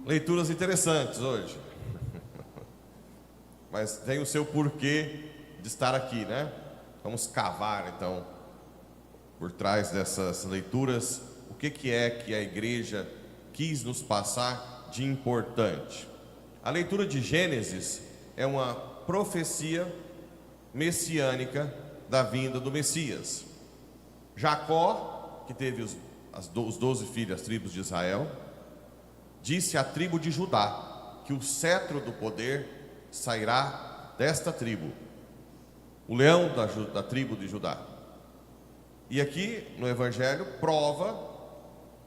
leituras interessantes hoje, mas tem o seu porquê de estar aqui, né? Vamos cavar então por trás dessas leituras o que é que a igreja quis nos passar de importante. A leitura de Gênesis é uma profecia messiânica da vinda do Messias. Jacó, que teve os 12 filhos, as tribos de Israel, disse à tribo de Judá que o cetro do poder sairá desta tribo, o leão da tribo de Judá. E aqui no Evangelho prova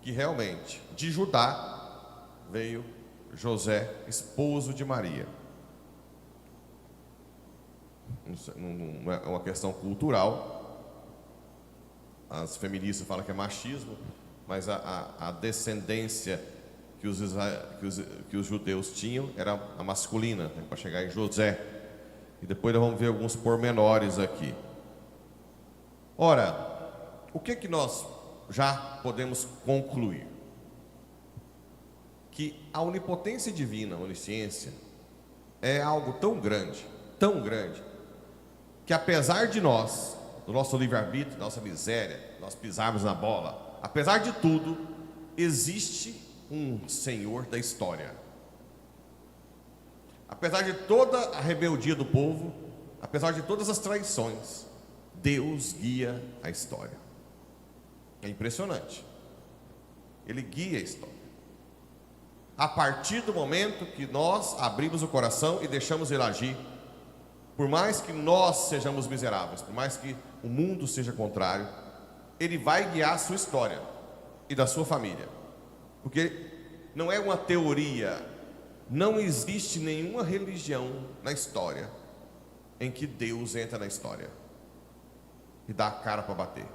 que realmente de Judá veio José, esposo de Maria. Não é uma questão cultural. As feministas falam que é machismo, mas a descendência que os judeus tinham era a masculina, né, para chegar em José. E depois nós vamos ver alguns pormenores aqui. Ora, o que nós já podemos concluir? Que a onipotência divina, a onisciência, é algo tão grande, que apesar de nós, do nosso livre-arbítrio, da nossa miséria, nós pisarmos na bola, apesar de tudo, existe um Senhor da história. Apesar de toda a rebeldia do povo, apesar de todas as traições, Deus guia a história. É impressionante. Ele guia a história. A partir do momento que nós abrimos o coração e deixamos Ele agir, por mais que nós sejamos miseráveis, por mais que o mundo seja contrário, Ele vai guiar a sua história e da sua família. Porque não é uma teoria, não existe nenhuma religião na história em que Deus entra na história e dá a cara para bater,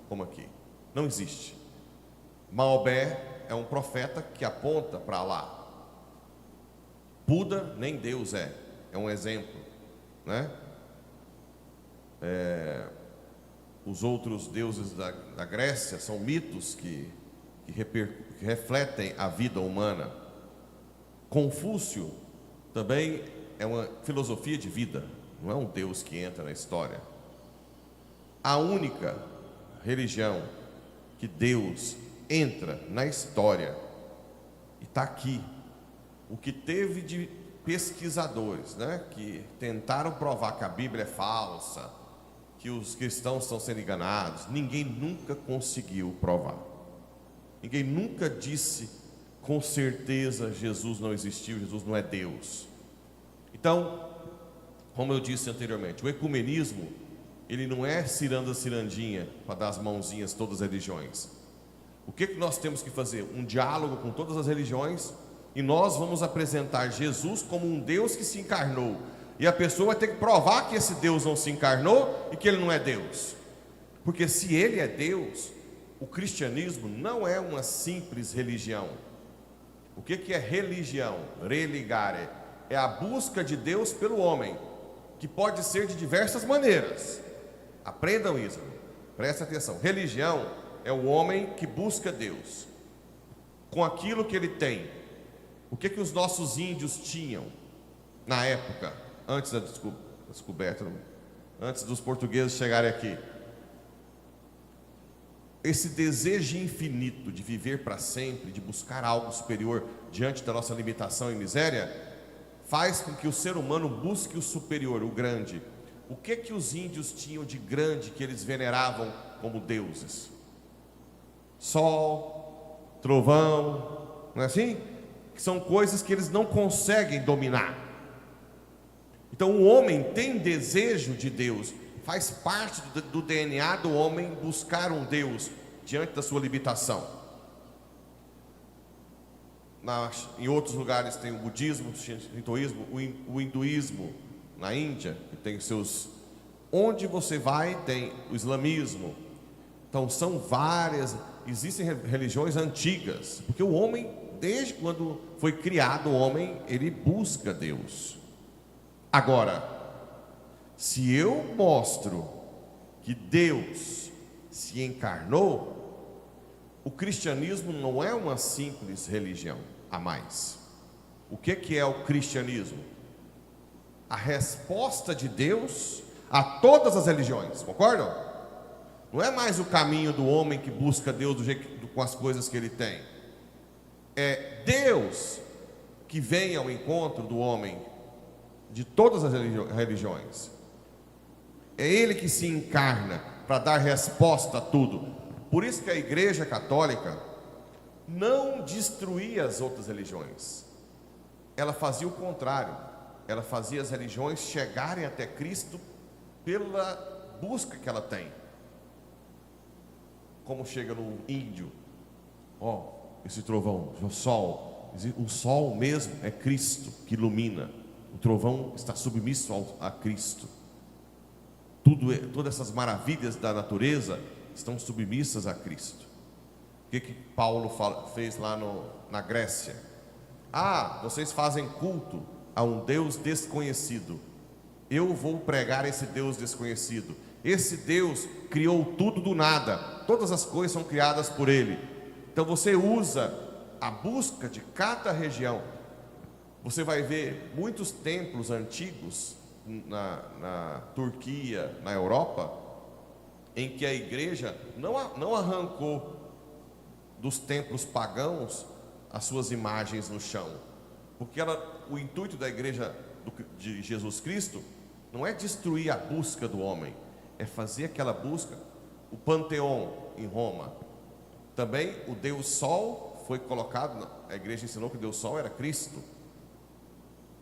como aqui. Não existe. Maomé é um profeta que aponta para lá. Buda nem Deus é um exemplo, né? Os outros deuses da Grécia são mitos que refletem a vida humana. Confúcio também é uma filosofia de vida, não é um Deus que entra na história. A única religião que Deus entra na história, e está aqui, o que teve de pesquisadores, né, que tentaram provar que a Bíblia é falsa, que os cristãos estão sendo enganados, ninguém nunca conseguiu provar. Ninguém nunca disse com certeza Jesus não existiu, Jesus não é Deus. Então, como eu disse anteriormente, o ecumenismo, ele não é cirandinha para dar as mãozinhas a todas as religiões. O que nós temos que fazer? Um diálogo com todas as religiões, e nós vamos apresentar Jesus como um Deus que se encarnou. E a pessoa vai ter que provar que esse Deus não se encarnou e que ele não é Deus. Porque se ele é Deus, o cristianismo não é uma simples religião. O que é religião? Religare. É a busca de Deus pelo homem, que pode ser de diversas maneiras. Aprendam isso, prestem atenção. Religião é o homem que busca Deus com aquilo que ele tem. O que os nossos índios tinham na época, antes da descoberta, antes dos portugueses chegarem aqui? Esse desejo infinito de viver para sempre, de buscar algo superior diante da nossa limitação e miséria, faz com que o ser humano busque o superior, o grande. O que os índios tinham de grande que eles veneravam como deuses? Sol, trovão, não é assim? Que são coisas que eles não conseguem dominar. Então o homem tem desejo de Deus, faz parte do DNA do homem buscar um Deus diante da sua limitação. Em outros lugares tem o budismo, o shintoísmo, o hinduísmo na Índia, que tem seus... Onde você vai tem o islamismo. Então são várias, existem religiões antigas, porque o homem, desde quando foi criado o homem, ele busca Deus. Agora, se eu mostro que Deus se encarnou, o cristianismo não é uma simples religião a mais. O que é o cristianismo? A resposta de Deus a todas as religiões, concordam? Não é mais o caminho do homem que busca Deus com as coisas que ele tem. É Deus que vem ao encontro do homem de todas as religiões. É Ele que se encarna para dar resposta a tudo. Por isso que a Igreja Católica não destruía as outras religiões. Ela fazia o contrário. Ela fazia as religiões chegarem até Cristo pela busca que ela tem. Como chega no índio, esse trovão, o sol mesmo é Cristo que ilumina. O trovão está submisso a Cristo. Todas essas maravilhas da natureza estão submissas a Cristo. O que Paulo fez lá na Grécia? Vocês fazem culto a um Deus desconhecido. Eu vou pregar esse Deus desconhecido. Esse Deus criou tudo do nada. Todas as coisas são criadas por Ele. Então você usa a busca de cada região. Você vai ver muitos templos antigos na Turquia, na Europa, em que a igreja não arrancou dos templos pagãos as suas imagens no chão, porque o intuito da igreja de Jesus Cristo não é destruir a busca do homem, é fazer aquela busca. O Panteão em Roma, também o Deus Sol foi colocado, a igreja ensinou que o Deus Sol era Cristo.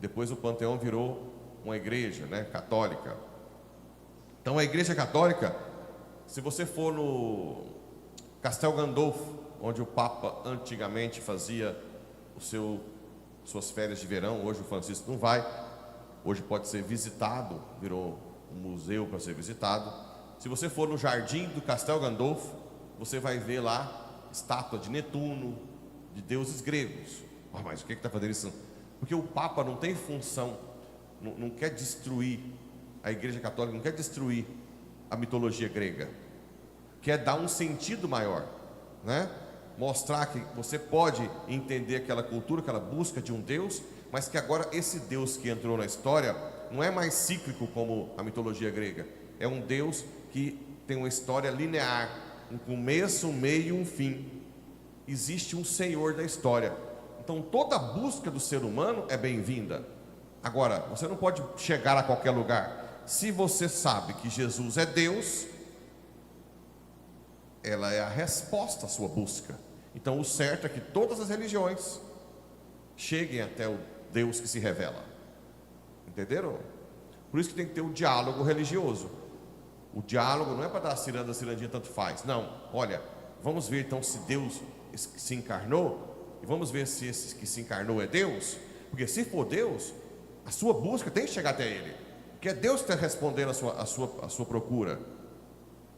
Depois o Panteão virou uma igreja, católica. Então a igreja católica, se você for no Castel Gandolfo, onde o Papa antigamente fazia suas férias de verão, hoje o Francisco não vai, hoje pode ser visitado, virou um museu para ser visitado. Se você for no jardim do Castel Gandolfo, você vai ver lá estátua de Netuno, de deuses gregos. Mas o que está fazendo isso? Porque o Papa não tem função, não quer destruir a Igreja Católica, não quer destruir a mitologia grega, quer dar um sentido maior, mostrar que você pode entender aquela cultura, aquela busca de um Deus, mas que agora esse Deus que entrou na história não é mais cíclico como a mitologia grega, é um Deus que tem uma história linear, um começo, um meio e um fim. Existe um Senhor da história. Então toda busca do ser humano é bem-vinda. Agora, você não pode chegar a qualquer lugar. Se você sabe que Jesus é Deus, ela é a resposta à sua busca. Então o certo é que todas as religiões cheguem até o Deus que se revela. Entenderam? Por isso que tem que ter o diálogo religioso. O diálogo não é para dar cirandinha, tanto faz. Não, olha, vamos ver então se Deus se encarnou, e vamos ver se esse que se encarnou é Deus, porque se for Deus, a sua busca tem que chegar até Ele, porque é Deus que está respondendo a sua procura.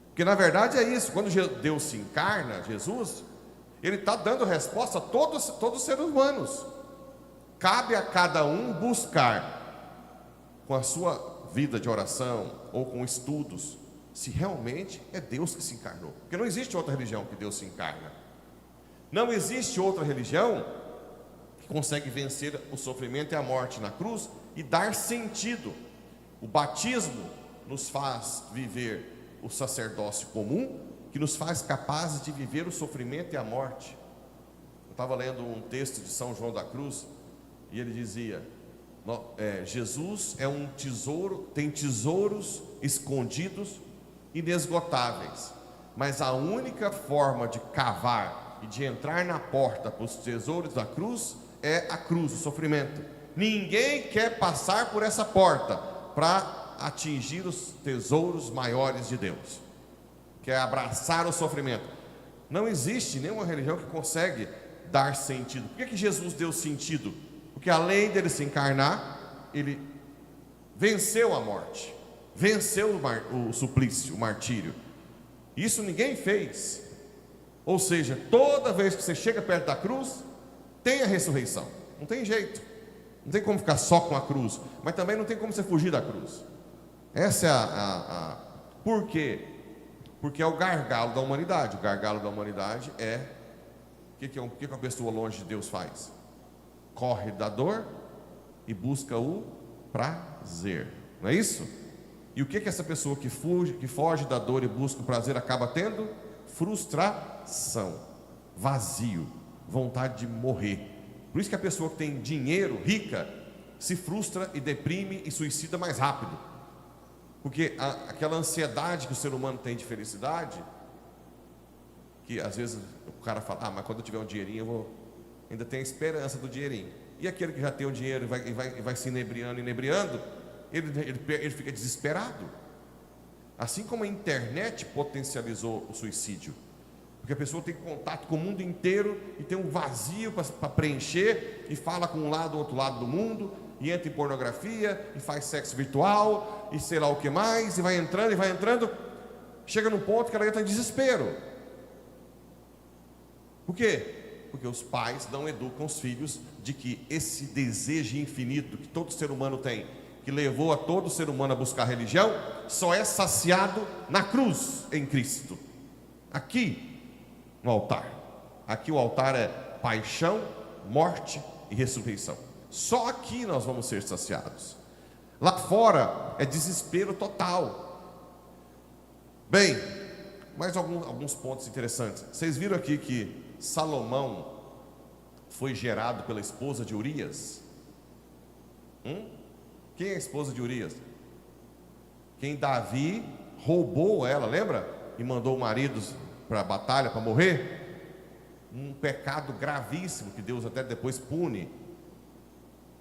Porque na verdade é isso, quando Deus se encarna, Jesus, Ele está dando resposta a todos os seres humanos. Cabe a cada um buscar, com a sua vida de oração, ou com estudos, se realmente é Deus que se encarnou. Porque não existe outra religião que Deus se encarna. Não existe outra religião que consegue vencer o sofrimento e a morte na cruz e dar sentido. O batismo nos faz viver o sacerdócio comum, que nos faz capazes de viver o sofrimento e a morte. Eu estava lendo um texto de São João da Cruz, e ele dizia, Jesus é um tesouro, tem tesouros escondidos, inesgotáveis, mas a única forma de cavar e de entrar na porta para os tesouros da cruz é a cruz, o sofrimento. Ninguém quer passar por essa porta para atingir os tesouros maiores de Deus, quer abraçar o sofrimento. Não existe nenhuma religião que consegue dar sentido. Por que Jesus deu sentido? Porque além dele se encarnar, ele venceu a morte, venceu o suplício, o martírio. Isso ninguém fez. Ou seja, toda vez que você chega perto da cruz, tem a ressurreição. Não tem jeito. Não tem como ficar só com a cruz, mas também não tem como você fugir da cruz. Essa é Por quê? Porque é o gargalo da humanidade. O gargalo da humanidade é o que uma pessoa longe de Deus faz? Corre da dor e busca o prazer, não é isso? E o que essa pessoa que foge da dor e busca o prazer acaba tendo? Frustração, vazio, vontade de morrer. Por isso que a pessoa que tem dinheiro, rica, se frustra e deprime e suicida mais rápido. Porque aquela ansiedade que o ser humano tem de felicidade, que às vezes o cara fala, mas quando eu tiver um dinheirinho, ainda tenho a esperança do dinheirinho. E aquele que já tem o dinheiro e vai se inebriando, ele fica desesperado. Assim como a internet potencializou o suicídio, porque a pessoa tem contato com o mundo inteiro e tem um vazio para preencher, e fala com um lado, outro lado do mundo, e entra em pornografia, e faz sexo virtual, e sei lá o que mais, e vai entrando, chega num ponto que ela entra em desespero. Por quê? Porque os pais não educam os filhos de que esse desejo infinito que todo ser humano tem, que levou a todo ser humano a buscar religião, só é saciado na cruz, em Cristo. Aqui, no altar. Aqui o altar é paixão, morte e ressurreição. Só aqui nós vamos ser saciados. Lá fora é desespero total. Bem, mais alguns pontos interessantes. Vocês viram aqui que Salomão foi gerado pela esposa de Urias? Quem é a esposa de Urias? Quem Davi roubou ela, lembra? E mandou o marido para a batalha, para morrer. Um pecado gravíssimo que Deus até depois pune.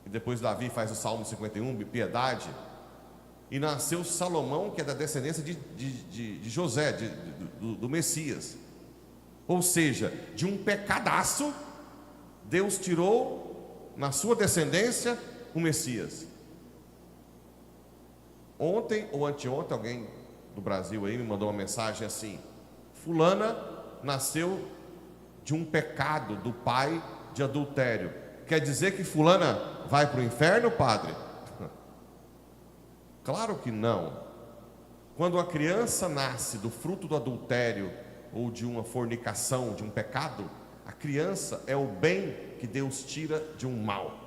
E depois Davi faz o Salmo 51, piedade. E nasceu Salomão, que é da descendência de José, do Messias. Ou seja, de um pecadaço, Deus tirou na sua descendência o Messias. Ontem ou anteontem, alguém do Brasil aí me mandou uma mensagem assim: fulana nasceu de um pecado do pai de adultério. Quer dizer que fulana vai para o inferno, padre? Claro que não. Quando a criança nasce do fruto do adultério ou de uma fornicação, de um pecado, a criança é o bem que Deus tira de um mal.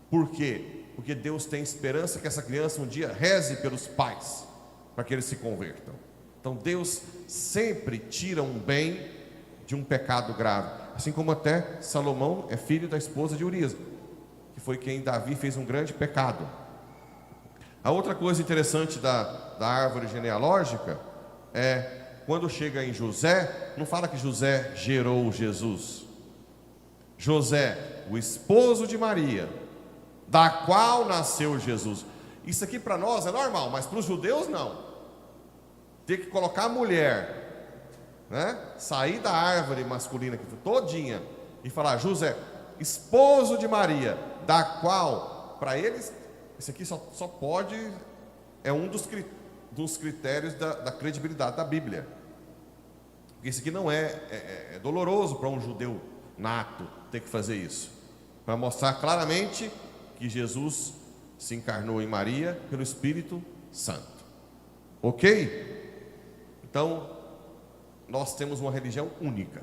Por quê? Porque Deus tem esperança que essa criança um dia reze pelos pais, para que eles se convertam. Então Deus sempre tira um bem de um pecado grave. Assim como até Salomão é filho da esposa de Urias, que foi quem Davi fez um grande pecado. A outra coisa interessante da árvore genealógica é, quando chega em José, não fala que José gerou Jesus. José, o esposo de Maria, da qual nasceu Jesus. Isso aqui para nós é normal, mas para os judeus não. Ter que colocar a mulher, né, sair da árvore masculina que foi todinha e falar José, esposo de Maria, da qual, para eles, isso aqui só pode, é um dos critérios da credibilidade da Bíblia. Porque isso aqui não é doloroso para um judeu nato ter que fazer isso, para mostrar claramente que Jesus se encarnou em Maria pelo Espírito Santo. Ok? Então, nós temos uma religião única,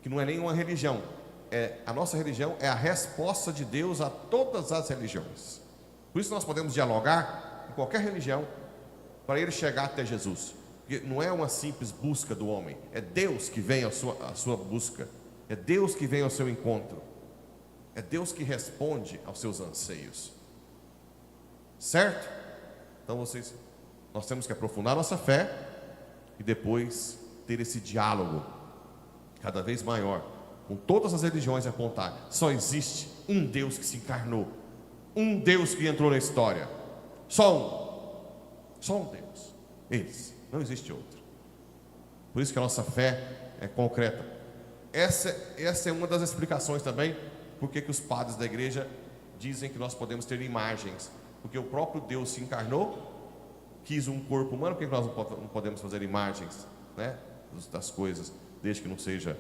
que não é nenhuma religião. A nossa religião é a resposta de Deus a todas as religiões. Por isso nós podemos dialogar com qualquer religião para ele chegar até Jesus. Porque não é uma simples busca do homem, é Deus que vem à sua busca, é Deus que vem ao seu encontro, é Deus que responde aos seus anseios. Certo? Então nós temos que aprofundar nossa fé e depois ter esse diálogo cada vez maior com todas as religiões e apontar: só existe um Deus que se encarnou, um Deus que entrou na história, só um Deus, esse, não existe outro. Por isso que a nossa fé é concreta. Essa é uma das explicações também porque que os padres da igreja dizem que nós podemos ter imagens, porque o próprio Deus se encarnou, quis um corpo humano. Por que nós não podemos fazer imagens, né, das coisas, desde que não seja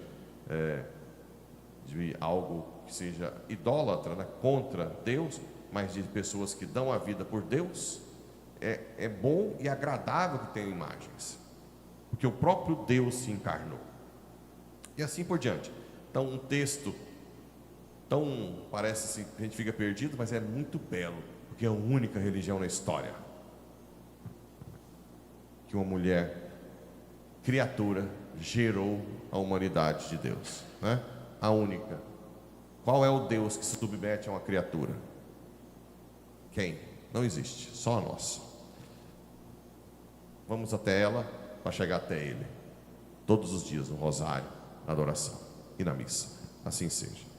de algo que seja idólatra, né, contra Deus, mas de pessoas que dão a vida por Deus? é bom e agradável que tenham imagens, porque o próprio Deus se encarnou. E assim por diante. Então, um texto tão, parece assim, que a gente fica perdido, mas é muito belo, porque é a única religião na história que uma mulher criatura gerou a humanidade de Deus, né? A única. Qual é o Deus que se submete a uma criatura? Quem? Não existe, só a nossa. Vamos até ela para chegar até Ele, todos os dias, no rosário, na adoração e na missa. Assim seja.